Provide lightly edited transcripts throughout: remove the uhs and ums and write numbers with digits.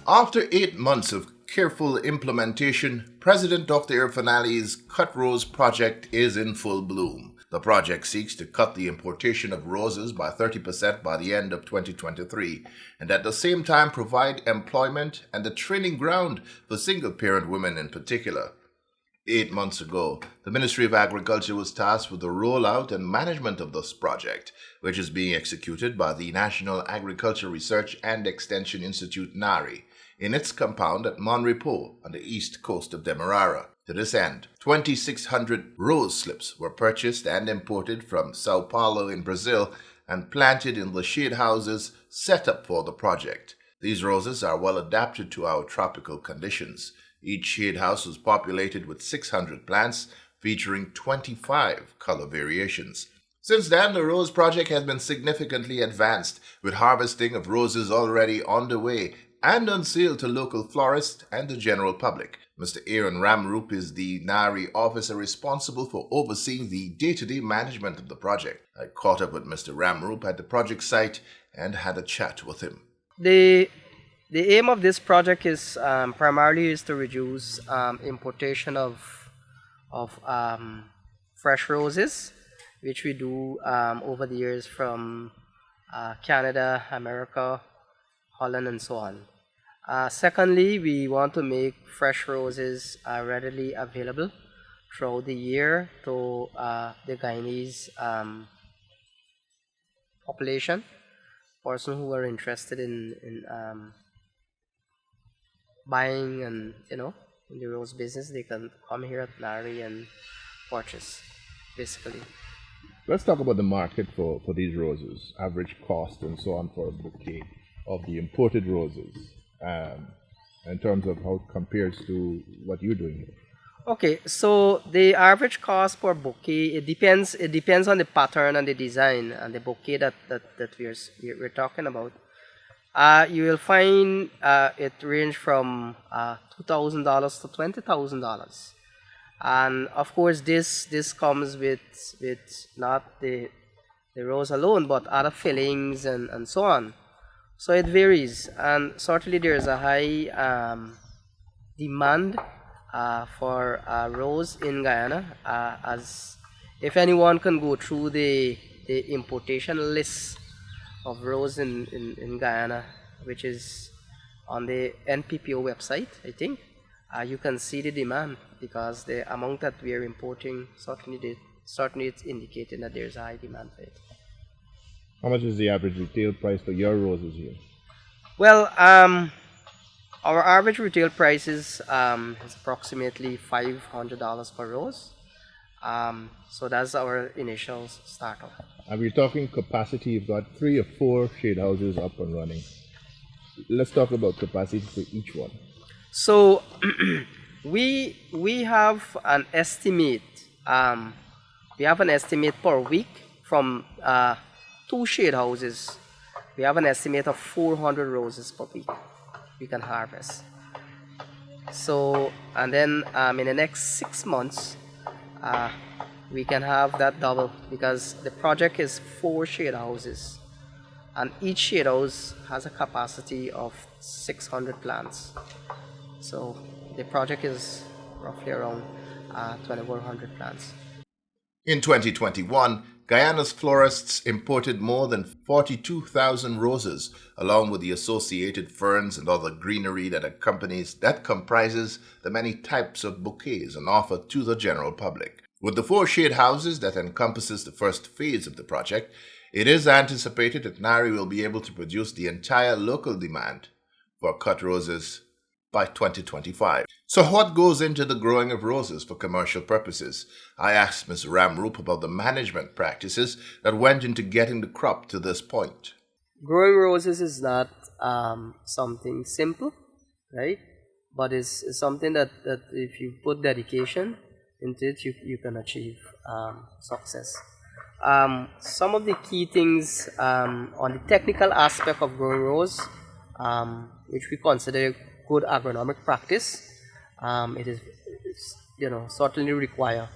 After 8 months of careful implementation, President Dr. Irfan Ali's Cut Rose project is in full bloom. The project seeks to cut the importation of roses by 30% by the end of 2023, and at the same time provide employment and a training ground for single-parent women in particular. 8 months ago, the Ministry of Agriculture was tasked with the rollout and management of this project, which is being executed by the National Agriculture Research and Extension Institute NAREI in its compound at Monrepo on the east coast of Demerara. To this end, 2,600 rose slips were purchased and imported from Sao Paulo in Brazil and planted in the shade houses set up for the project. These roses are well adapted to our tropical conditions. Each shade house was populated with 600 plants, featuring 25 color variations. Since then, the Rose Project has been significantly advanced, with harvesting of roses already underway and on sale to local florists and the general public. Mr. Aaron Ramroop is the NAREI officer responsible for overseeing the day-to-day management of the project. I caught up with Mr. Ramroop at the project site and had a chat with him. The aim of this project is primarily is to reduce importation of fresh roses, which we do over the years from Canada, America, Holland, and so on. Secondly, we want to make fresh roses readily available throughout the year to the Guyanese population, person who are interested in buying and in the rose business. They can come here at NAREI and purchase, basically. Let's talk about the market for these roses, average cost and so on for a bouquet of the imported roses, in terms of how it compares to what you're doing here. Okay, so the average cost per bouquet, it depends on the pattern and the design and the bouquet that we're talking about. You will find it range from $2,000 to $20,000, and of course this comes with not the rose alone, but other fillings and so on. So it varies, and certainly there is a high demand for rose in Guyana. As if anyone can go through the importation list of rose in Guyana, which is on the NPPO website, I think, you can see the demand, because the amount that we are importing certainly it's indicating that there's a high demand for it. How much is the average retail price for your roses here? Well, our average retail price is approximately $500 per rose. So that's our initial startup. And we're talking capacity. You've got 3 or 4 shade houses up and running. Let's talk about capacity for each one. So we have an estimate. We have an estimate per week from 2 shade houses. We have an estimate of 400 roses per week we can harvest. So, and then in the next 6 months, we can have that double, because the project is 4 shade houses, and each shade house has a capacity of 600 plants. So the project is roughly around 2,100 plants. In 2021, Guyana's florists imported more than 42,000 roses, along with the associated ferns and other greenery that comprises the many types of bouquets on offer to the general public. With the 4 shade houses that encompasses the first phase of the project, it is anticipated that NAREI will be able to produce the entire local demand for cut roses by 2025. So what goes into the growing of roses for commercial purposes? I asked Ms. Ramroop about the management practices that went into getting the crop to this point. Growing roses is not something simple, right? But it's something that if you put dedication into it, you can achieve success. Some of the key things on the technical aspect of growing rose, which we consider good agronomic practice, it is certainly require.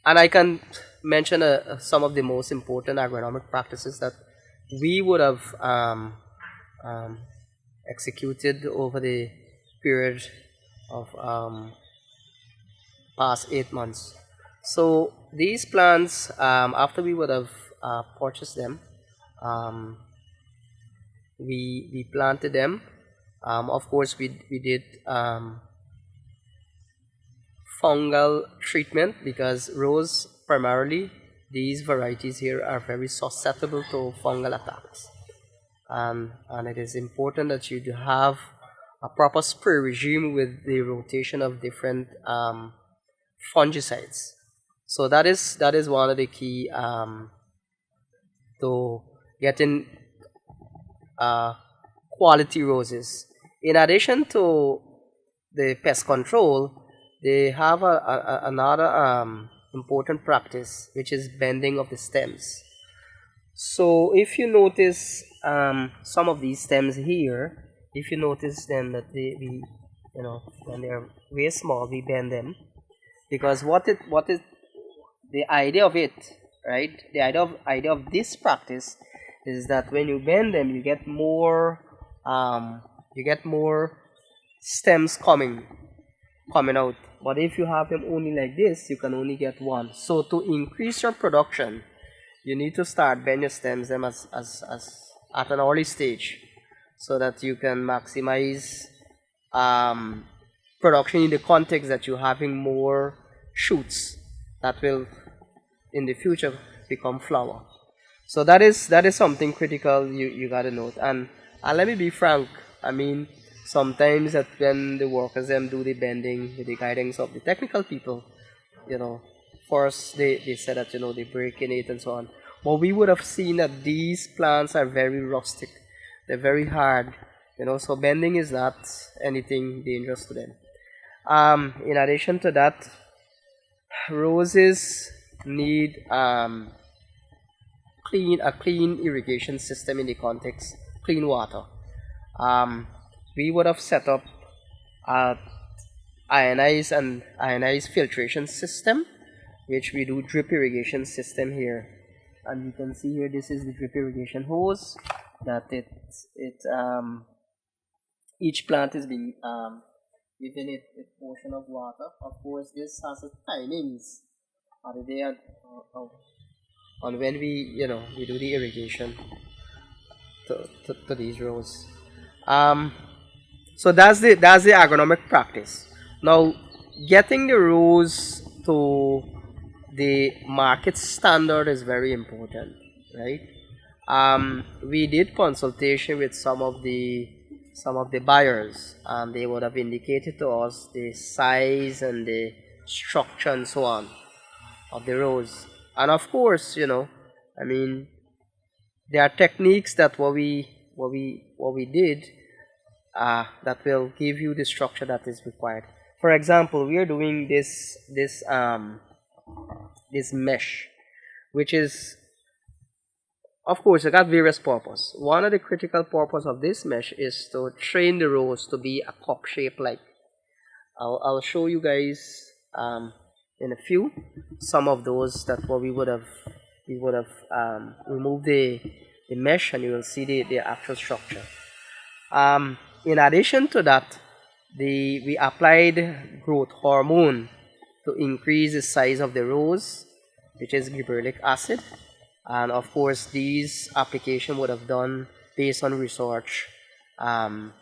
And I can mention some of the most important agronomic practices that we would have um, executed over the period of past 8 months. So these plants, after we would have purchased them, um, we planted them. Of course, we did fungal treatment, because rose primarily, these varieties here are very susceptible to fungal attacks, and it is important that you do have a proper spray regime with the rotation of different fungicides. So that is one of the key to getting quality roses. In addition to the pest control, they have another important practice, which is bending of the stems. So if you notice some of these stems here, if you notice them that we when they're very small, we bend them, because what is the idea of it, right? The idea of this practice is that when you bend them, you get more stems coming out. But if you have them only like this, you can only get one. So to increase your production, you need to start bend your stems them as at an early stage, so that you can maximize production in the context that you're having more shoots that will in the future become flower. So that is something critical you gotta note. And let me be frank, I mean, sometimes that when the workers them do the bending with the guidance of the technical people, first they said that they break in it and so on. But we would have seen that these plants are very rustic, they're very hard, so bending is not anything dangerous to them. In addition to that, roses need a clean irrigation system in the context, clean water. We would have set up a ionized filtration system, which we do drip irrigation system here. And you can see here, this is the drip irrigation hose that each plant is being given it a portion of water. Of course, this has a timings on the day on when we do the irrigation to these rows. So that's the agronomic practice. Now, getting the rows to the market standard is very important, right? We did consultation with some of the buyers, and they would have indicated to us the size and the structure and so on of the rows. And of course, I mean, there are techniques that what we did that will give you the structure that is required. For example, we are doing this mesh, which is, of course, it got various purpose. One of the critical purpose of this mesh is to train the rows to be a cup shape. Like I'll show you guys in a few some of those that what we would have removed the mesh, and you will see the actual structure. In addition to that, we applied growth hormone to increase the size of the rows, which is gibberellic acid. And of course, these application would have done based on research that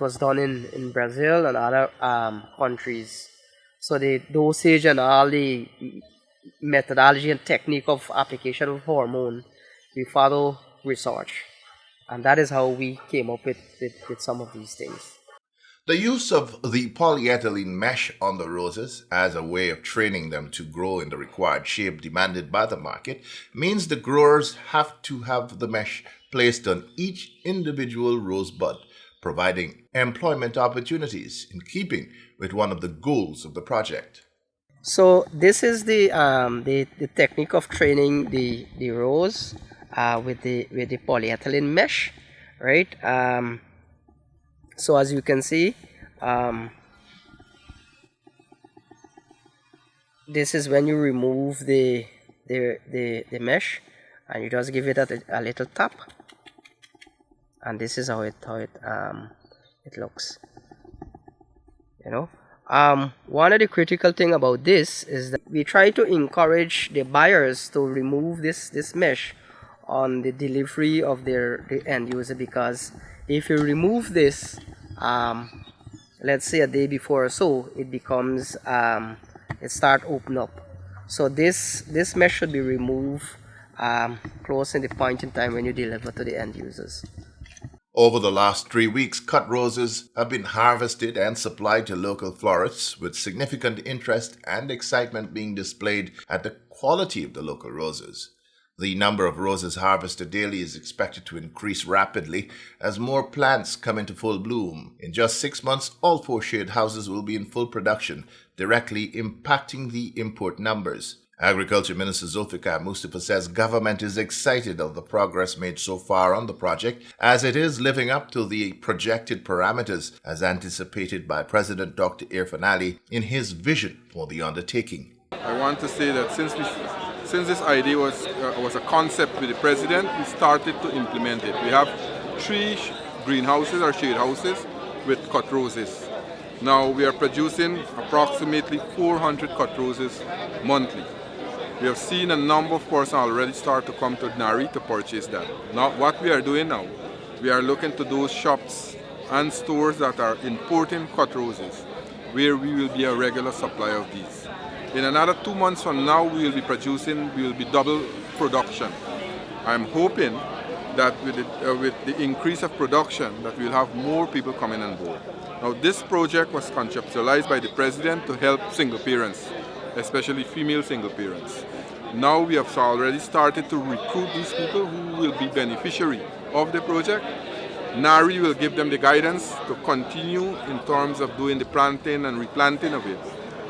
was done in Brazil and other countries. So the dosage and all the methodology and technique of application of hormone, we follow research, and that is how we came up with some of these things. The use of the polyethylene mesh on the roses as a way of training them to grow in the required shape demanded by the market means the growers have to have the mesh placed on each individual rose bud, providing employment opportunities in keeping with one of the goals of the project. So this is the technique of training the rose with the polyethylene mesh, right? So as you can see, this is when you remove the mesh, and you just give it a little tap, and this is how it looks, you know. One of the critical thing about this is that we try to encourage the buyers to remove this mesh on the delivery of the end user, because if you remove this, let's say a day before or so, it becomes it start open up. So this mesh should be removed close in the point in time when you deliver to the end users. Over the last 3 weeks, cut roses have been harvested and supplied to local florists, with significant interest and excitement being displayed at the quality of the local roses. The number of roses harvested daily is expected to increase rapidly as more plants come into full bloom. In just 6 months, all 4 shade houses will be in full production, directly impacting the import numbers. Agriculture Minister Zulfikar Mustafa says government is excited of the progress made so far on the project, as it is living up to the projected parameters as anticipated by President Dr. Irfan Ali in his vision for the undertaking. I want to say that since this idea was a concept with the president, we started to implement it. We have 3 greenhouses or shade houses with cut roses. Now we are producing approximately 400 cut roses monthly. We have seen a number of persons already start to come to NAREI to purchase that. Now what we are doing now, we are looking to those shops and stores that are importing cut roses, where we will be a regular supplier of these. In another 2 months from now, we will be double production. I'm hoping that with the increase of production, that we'll have more people coming on board. Now this project was conceptualized by the president to help single parents, especially female single parents. Now we have already started to recruit these people who will be beneficiary of the project. NAREI will give them the guidance to continue in terms of doing the planting and replanting of it.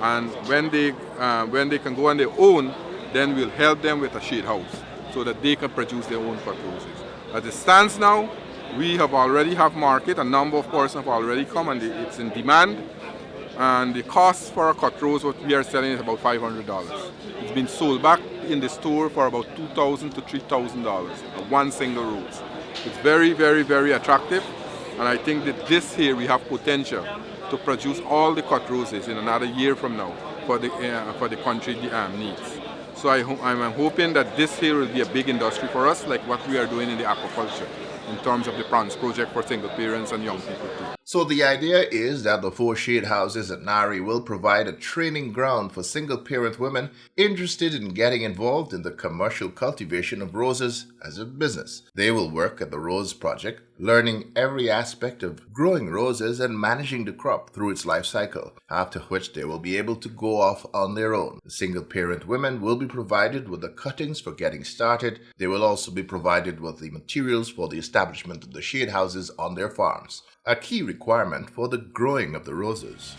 And when they can go on their own, then we'll help them with a shade house so that they can produce their own cut roses. As it stands now, we already have market. A number of persons have already come, and it's in demand. And the cost for a cut rose, what we are selling, is about $500. It's been sold back in the store for about $2,000 to $3,000, one single rose. It's very, very, very attractive, and I think that this year we have potential to produce all the cut roses in another year from now for the country needs. So I'm hoping that this year will be a big industry for us, like what we are doing in the aquaculture, in terms of the prawns project for single parents and young people too. So the idea is that the 4 shade houses at NAREI will provide a training ground for single-parent women interested in getting involved in the commercial cultivation of roses as a business. They will work at the Rose Project, learning every aspect of growing roses and managing the crop through its life cycle, after which they will be able to go off on their own. The single-parent women will be provided with the cuttings for getting started. They will also be provided with the materials for the establishment of the shade houses on their farms, a key requirement for the growing of the roses.